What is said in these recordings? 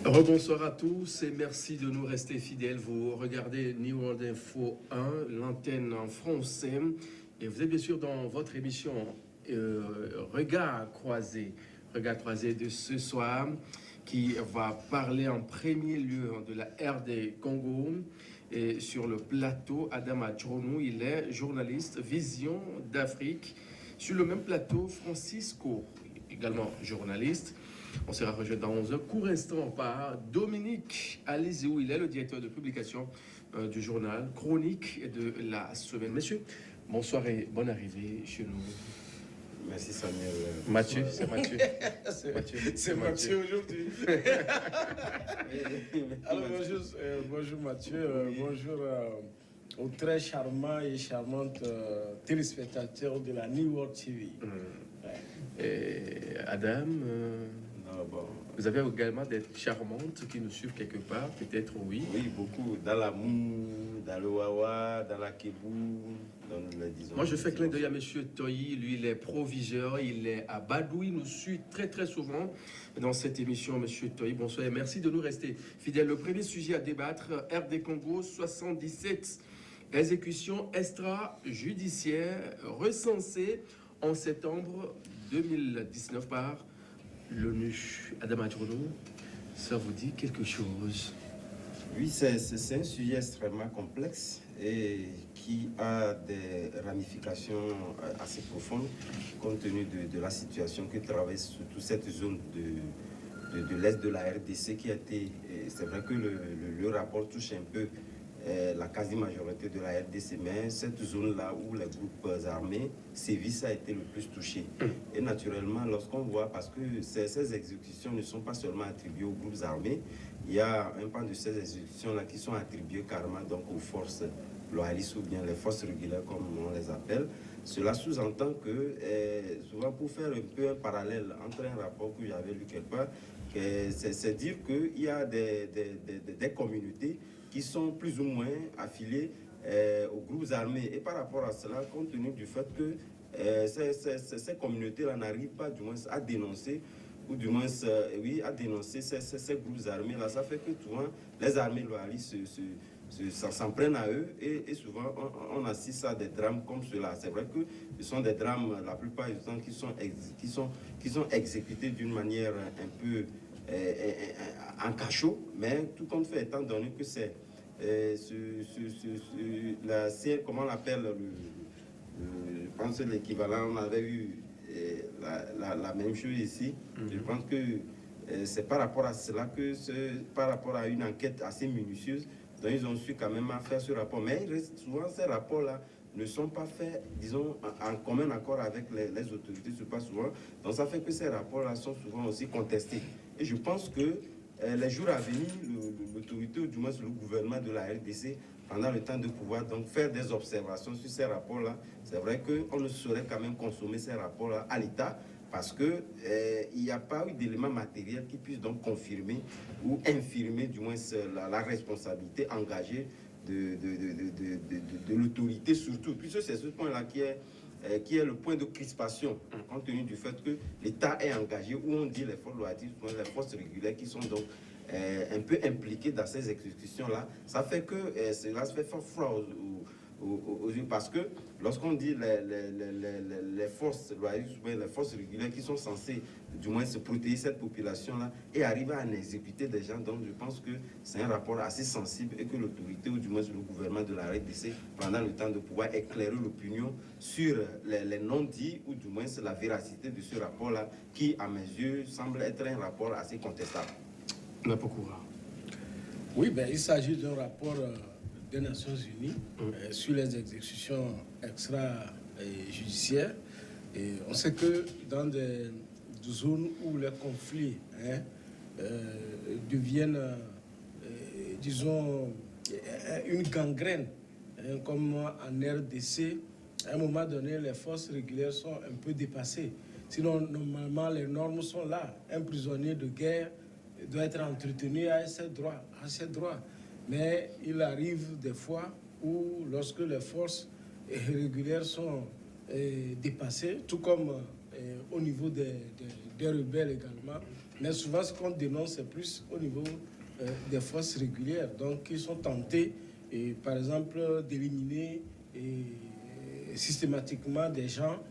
Rebonsoir à tous et merci de nous rester fidèles. Vous regardez New World Info 1, l'antenne en français, et vous êtes bien sûr dans votre émission Regard croisé de ce soir, qui va parler en premier lieu de la RD Congo. Et sur le plateau, Adama Djronou, il est journaliste Vision d'Afrique. Sur le même plateau, Francisco, également journaliste. On sera rejoint dans un court instant par Dominique Alizéou. Il est le directeur de publication du journal Chronique de la semaine. Messieurs, bonsoir et bonne arrivée chez nous. Merci Samuel. Mathieu, c'est Mathieu. C'est Mathieu aujourd'hui. Alors bonjour Mathieu, bonjour aux très charmants et charmantes téléspectateurs de la New World TV. Et Adam, vous avez également des charmantes qui nous suivent quelque part, peut-être, oui. Oui, beaucoup. Dans la Mou, dans le Wawa, dans la Kébou, dans le disons. Moi, je fais clin d'œil à M. Toyi. Lui, il est proviseur, il est à Badou. Il nous suit très souvent dans cette émission, M. Toyi. Bonsoir et merci de nous rester fidèles. Le premier sujet à débattre, RD Congo 77. Exécution extrajudiciaire recensée en septembre 2019 par l'ONU. Adama Djronou, ça vous dit quelque chose? Oui, c'est un sujet extrêmement complexe et qui a des ramifications assez profondes compte tenu de la situation que traverse surtout cette zone de l'Est de la RDC qui a été... C'est vrai que le rapport touche un peu la quasi-majorité de la RDC, mais cette zone-là où les groupes armés sévissent a été le plus touché. Et naturellement, lorsqu'on voit, parce que ces exécutions ne sont pas seulement attribuées aux groupes armés, il y a un pan de ces exécutions-là qui sont attribuées carrément donc aux forces loyalistes ou bien les forces régulières comme on les appelle. Cela sous-entend que, souvent pour faire un peu un parallèle entre un rapport que j'avais lu quelque part, c'est dire qu'il y a des communautés qui sont plus ou moins affiliés aux groupes armés. Et par rapport à cela, compte tenu du fait que ces communautés-là n'arrivent pas du moins à dénoncer, ou du moins à dénoncer ces groupes armés-là, ça fait que souvent les armées loyalistes s'en prennent à eux et souvent on assiste à des drames comme cela. C'est vrai que ce sont des drames, la plupart du temps, qui sont exécutés d'une manière un peu en cachot, mais tout compte fait, étant donné que c'est comment on l'appelle, je pense l'équivalent, on avait eu la même chose ici. Je pense que c'est par rapport à cela que, par rapport à une enquête assez minutieuse, donc ils ont su quand même faire ce rapport. Mais souvent, ces rapports-là ne sont pas faits, disons, en commun accord avec les autorités, c'est pas souvent. Donc ça fait que ces rapports-là sont souvent aussi contestés. Et je pense que les jours à venir, l'autorité, ou du moins le gouvernement de la RDC, pendant le temps de pouvoir donc faire des observations sur ces rapports-là, c'est vrai qu'on ne saurait quand même consommer ces rapports-là à l'État, parce qu'il n'y a pas eu d'éléments matériels qui puissent donc confirmer ou infirmer du moins la responsabilité engagée de l'autorité surtout, puisque c'est ce point-là qui est le point de crispation, compte tenu du fait que l'État est engagé, où on dit les forces loyalistes, les forces régulières qui sont donc un peu impliquées dans ces exécutions-là. Ça fait que cela se fait froid aux yeux, parce que lorsqu'on dit les forces loyalistes, les forces régulières qui sont censées du moins se protéger cette population-là et arriver à en exécuter des gens, donc je pense que c'est un rapport assez sensible et que l'autorité ou du moins le gouvernement de la RDC prendra le temps de pouvoir éclairer l'opinion sur les non-dits ou du moins la véracité de ce rapport-là qui, à mes yeux, semble être un rapport assez contestable. Oui, il s'agit d'un rapport des Nations Unies sur les exécutions extrajudiciaires. Et on sait que dans des zones où les conflits deviennent, disons, une gangrène, comme en RDC, à un moment donné, les forces régulières sont un peu dépassées. Sinon, normalement, les normes sont là. Un prisonnier de guerre doit être entretenu à ses droits. Mais il arrive des fois où, lorsque les forces régulières sont dépassées, tout comme au niveau des des rebelles également. Mais souvent, ce qu'on dénonce, c'est plus au niveau des forces régulières. Donc, ils sont tentés, et, par exemple, d'éliminer systématiquement des gens,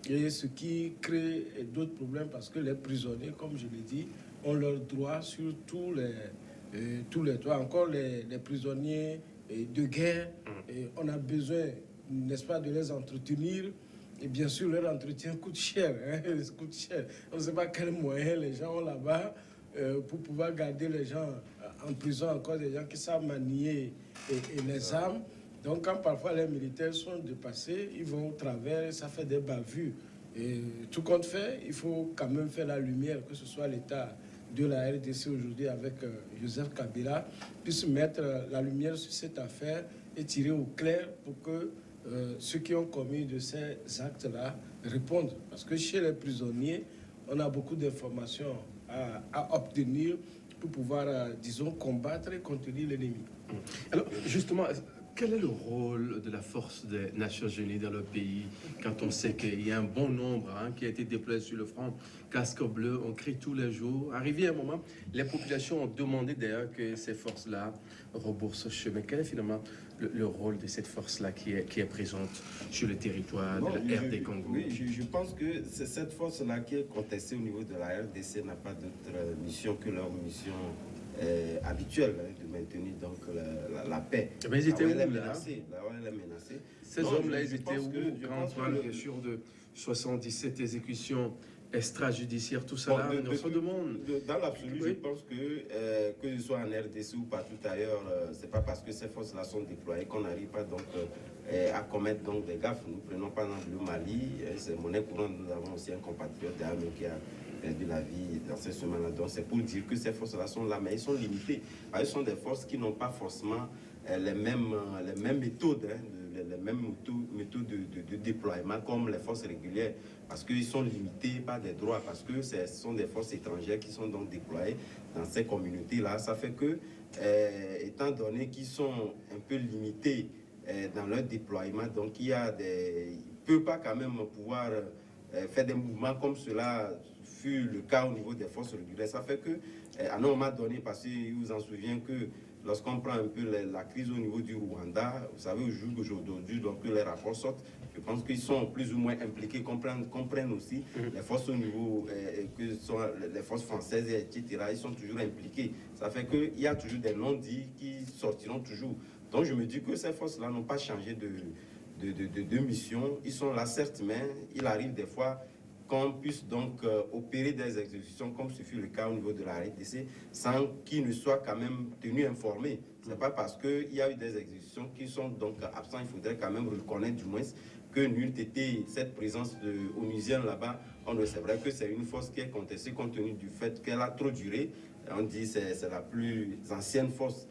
et ce qui crée d'autres problèmes parce que les prisonniers, comme je l'ai dit, ont leurs droits sur tous les droits. Encore les prisonniers de guerre, et on a besoin, n'est-ce pas, de les entretenir. Et bien sûr, leur entretien coûte cher. Coûte cher. On ne sait pas quels moyens les gens ont là-bas pour pouvoir garder les gens en prison, encore des gens qui savent manier les armes. Donc, quand parfois les militaires sont dépassés, ils vont au travers, ça fait des bavures. Et tout compte fait, il faut quand même faire la lumière, que ce soit l'État de la RDC aujourd'hui avec Joseph Kabila, puisse mettre la lumière sur cette affaire et tirer au clair pour que ceux qui ont commis de ces actes-là répondent. Parce que chez les prisonniers, on a beaucoup d'informations à obtenir pour pouvoir, disons, combattre et contenir l'ennemi. Alors, justement, quel est le rôle de la force des Nations Unies dans le pays quand on sait qu'il y a un bon nombre qui a été déployé sur le front, casque bleu, on crie tous les jours. Arrivé à un moment, les populations ont demandé d'ailleurs que ces forces-là rebroussent chemin. Quel est finalement le rôle de cette force-là qui est présente sur le territoire de la RD Congo? Oui, je pense que c'est cette force-là qui est contestée au niveau de la RDC n'a pas d'autre mission que leur mission habituelle de maintenir donc la paix. Mais ils étaient où, là? Elle est menacée. Ces hommes-là, ils étaient où quand on parle bien sûr de 77 exécutions extrajudiciaires, tout ça bon, là, on se demande. Dans l'absolu, oui. je pense que ce soit en RDC ou partout ailleurs, c'est pas parce que ces forces-là sont déployées qu'on n'arrive pas donc à commettre donc des gaffes. Nous prenons par exemple le Mali, c'est monnaie courante, nous avons aussi un compatriote d'armes qui a perdu la vie dans ces semaines-là. Donc c'est pour dire que ces forces-là sont là, mais elles sont limitées. Elles sont des forces qui n'ont pas forcément les mêmes méthodes, les mêmes méthodes de déploiement comme les forces régulières, parce qu'ils sont limités par des droits, parce que ce sont des forces étrangères qui sont donc déployées dans ces communautés-là. Ça fait que, étant donné qu'ils sont un peu limités dans leur déploiement, donc il ne peut pas quand même pouvoir faire des mouvements comme cela fut le cas au niveau des forces régulières. Ça fait que, à un moment donné, parce que vous en souvenez que lorsqu'on prend un peu la crise au niveau du Rwanda, vous savez, au jour d'aujourd'hui, donc les rapports sortent, je pense qu'ils sont plus ou moins impliqués, comprennent aussi les forces au niveau, que sont les forces françaises, etc., ils sont toujours impliqués. Ça fait qu'il y a toujours des non-dits qui sortiront toujours. Donc je me dis que ces forces-là n'ont pas changé de mission. Ils sont là, certes, mais il arrive des fois qu'on puisse donc opérer des exécutions comme ce fut le cas au niveau de la RDC sans qu'ils ne soient quand même tenus informés. Ce n'est pas parce qu'il y a eu des exécutions qui sont donc absents, il faudrait quand même reconnaître du moins que n'eût été cette présence onusienne là-bas. C'est vrai que c'est une force qui est contestée compte tenu du fait qu'elle a trop duré. On dit que c'est la plus ancienne force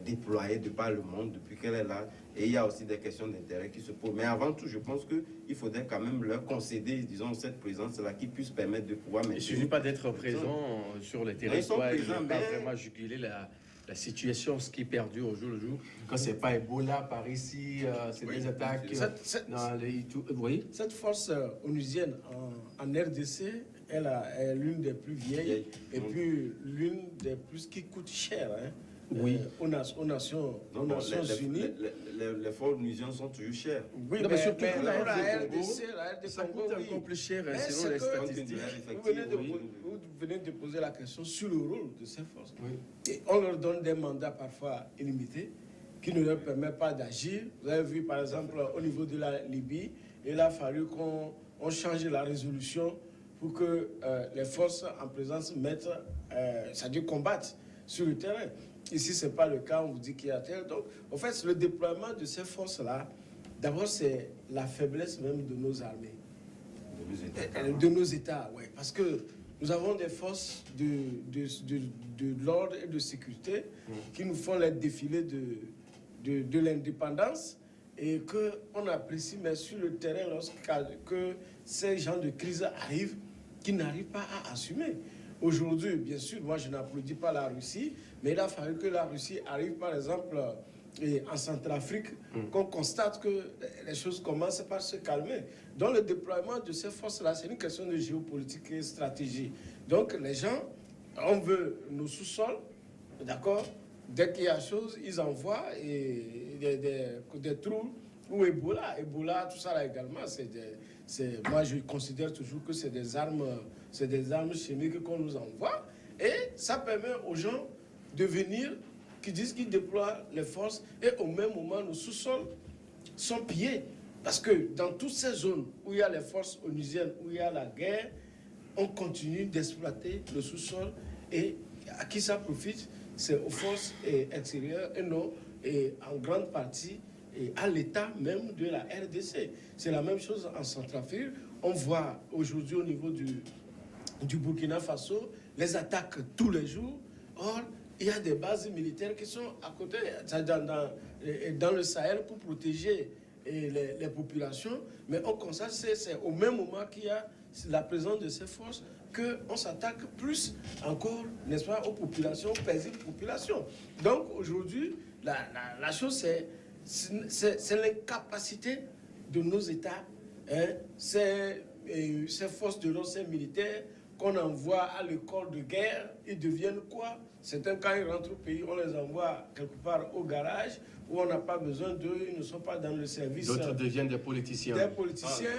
déployée de par le monde depuis qu'elle est là. Et il y a aussi des questions d'intérêt qui se posent. Mais avant tout, je pense qu'il faudrait quand même leur concéder, disons, cette présence-là qui puisse permettre de pouvoir... Il ne suffit pas d'être présent sur les territoires et de ne pas vraiment juguler la situation, ce qui perdure au jour le jour. Quand ce n'est pas Ebola par ici, c'est des attaques dans les... Vous voyez? Cette force onusienne en RDC, elle est l'une des plus vieilles et puis l'une des plus qui coûte cher. Oui. Aux Nations Unies. Les forces onusiennes sont toujours chères. Oui, non, mais surtout mais la RDC, ça coûte encore plus cher selon les statistiques. Vous venez de poser la question sur le rôle de ces forces. Oui. Et on leur donne des mandats parfois illimités qui ne leur permettent pas d'agir. Vous avez vu par exemple au niveau de la Libye, il a fallu qu'on change la résolution pour que les forces en présence mettent, c'est-à-dire combattent sur le terrain. Ici, ce n'est pas le cas, on vous dit qu'il y a tel. Donc, en fait, le déploiement de ces forces-là, d'abord, c'est la faiblesse même de nos armées. De nos États, oui. Parce que nous avons des forces de l'ordre et de sécurité qui nous font les défilés de l'indépendance et qu'on apprécie, mais sur le terrain, lorsque ces gens de crise arrivent, qui n'arrivent pas à assumer. Aujourd'hui, bien sûr, moi je n'applaudis pas la Russie, mais il a fallu que la Russie arrive par exemple et en Centrafrique qu'on constate que les choses commencent par se calmer. Donc le déploiement de ces forces-là, c'est une question de géopolitique et stratégie. Donc les gens, on veut nos sous-sols, d'accord? Dès qu'il y a chose, ils envoient des trous ou Ebola, tout ça là également, moi je considère toujours que c'est des armes chimiques qu'on nous envoie. Et ça permet aux gens de venir, qui disent qu'ils déploient les forces, et au même moment, nos sous-sols sont pillés. Parce que dans toutes ces zones où il y a les forces onusiennes, où il y a la guerre, on continue d'exploiter le sous-sol. Et à qui ça profite? C'est aux forces extérieures et non, et en grande partie, et à l'État même de la RDC. C'est la même chose en Centrafrique. On voit aujourd'hui au niveau du Burkina Faso les attaques tous les jours. Or, il y a des bases militaires qui sont à côté, dans le Sahel, pour protéger les populations. Mais on constate que c'est au même moment qu'il y a la présence de ces forces qu'on s'attaque plus encore, n'est-ce pas, aux populations, aux paisibles populations. Donc aujourd'hui, la chose, c'est l'incapacité de nos États, hein, ces forces de l'ordre, ces militaires qu'on envoie à l'école de guerre, ils deviennent quoi? Certains, quand ils rentrent au pays, on les envoie quelque part au garage, où on n'a pas besoin d'eux, ils ne sont pas dans le service. D'autres deviennent des politiciens. Des politiciens.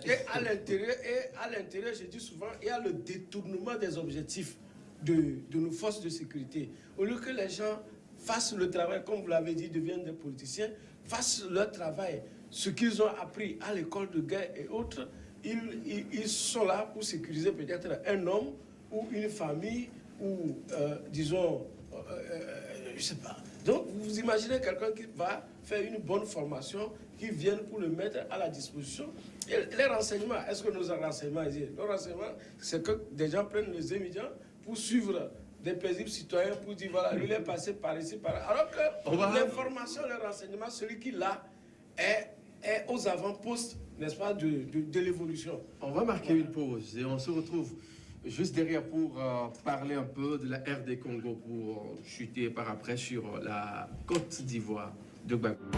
Et à l'intérieur, je dis souvent, il y a le détournement des objectifs de nos forces de sécurité. Au lieu que les gens fassent le travail, comme vous l'avez dit, deviennent des politiciens, fassent leur travail, ce qu'ils ont appris à l'école de guerre et autres, ils sont là pour sécuriser peut-être un homme ou une famille ou, disons, je ne sais pas. Donc, vous imaginez quelqu'un qui va faire une bonne formation, qui vienne pour le mettre à la disposition. Et les renseignements, est-ce que nos renseignements, c'est que des gens prennent les étudiants pour suivre des paisibles citoyens, pour dire, voilà, lui, il est passé par ici, par là. Alors que l'information, le renseignement, celui qui l'a, est aux avant-postes, n'est-ce pas, de l'évolution. On va marquer une pause et on se retrouve juste derrière pour parler un peu de la RD Congo, pour chuter par après sur la Côte d'Ivoire de Gbagbo.